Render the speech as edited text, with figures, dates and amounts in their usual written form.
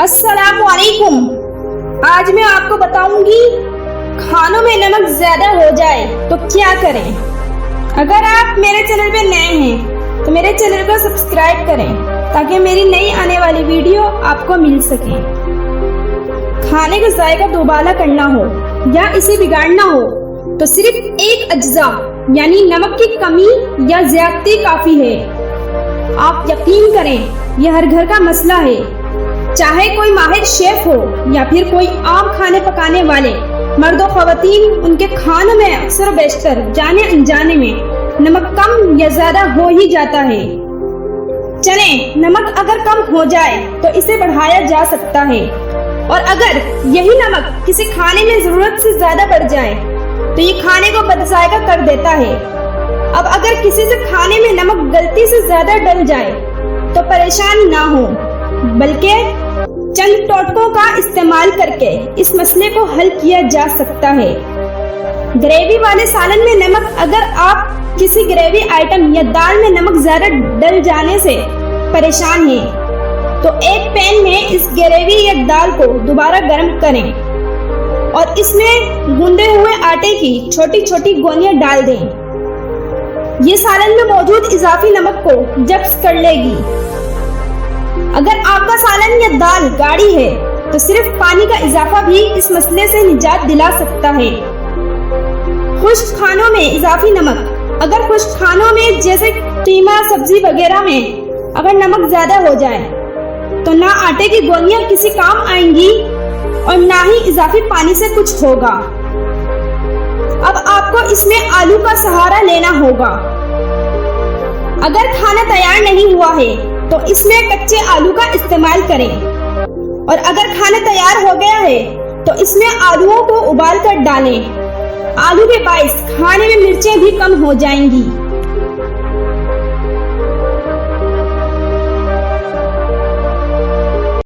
अस्सलामुअलैकुम। आज मैं आपको बताऊंगी खानों में नमक ज्यादा हो जाए तो क्या करें। अगर आप मेरे चैनल पे नए हैं तो मेरे चैनल को सब्सक्राइब करें ताकि मेरी नई आने वाली वीडियो आपको मिल सके। खाने का जायका दोबारा करना हो या इसे बिगाड़ना हो तो सिर्फ एक अज्जा यानी नमक की कमी या ज्यादती काफी है। आप यकीन करें यह हर घर का मसला है, चाहे कोई माहिर शेफ हो या फिर कोई आम खाने पकाने वाले मर्द और खवातीन, उनके खानों में अक्सर बेशतर जाने अनजाने में नमक कम या ज्यादा हो ही जाता है। चलें, नमक अगर कम हो जाए तो इसे बढ़ाया जा सकता है, और अगर यही नमक किसी खाने में जरूरत से ज्यादा बढ़ जाए तो ये खाने को बदजायका कर देता है। अब अगर किसी से खाने में नमक गलती से ज्यादा डल जाए तो परेशान ना हो, बल्कि चंद टोटकों का इस्तेमाल करके इस मसले को हल किया जा सकता है। ग्रेवी वाले सालन में नमक, अगर आप किसी ग्रेवी आइटम या दाल में नमक ज्यादा डल जाने से परेशान हैं, तो एक पैन में इस ग्रेवी या दाल को दोबारा गर्म करें और इसमें गूंदे हुए आटे की छोटी छोटी गोलियां डाल दें। ये सालन में मौजूद इजाफी नमक को जब्त कर लेगी। अगर आपका सालन या दाल गाढ़ी है तो सिर्फ पानी का इजाफा भी इस मसले से निजात दिला सकता है। खुश्क खानों में इजाफी नमक, अगर खुश्क खानों में जैसे कीमा, सब्जी वगैरह में अगर नमक ज्यादा हो जाए तो ना आटे की गोलियां किसी काम आएंगी और ना ही इजाफी पानी से कुछ होगा। अब आपको इसमें आलू का सहारा लेना होगा। अगर खाना तैयार नहीं हुआ है तो इसमें कच्चे आलू का इस्तेमाल करें, और अगर खाना तैयार हो गया है तो इसमें आलूओं को उबाल कर डालें। आलू के बाइस खाने में मिर्चें भी कम हो जाएंगी।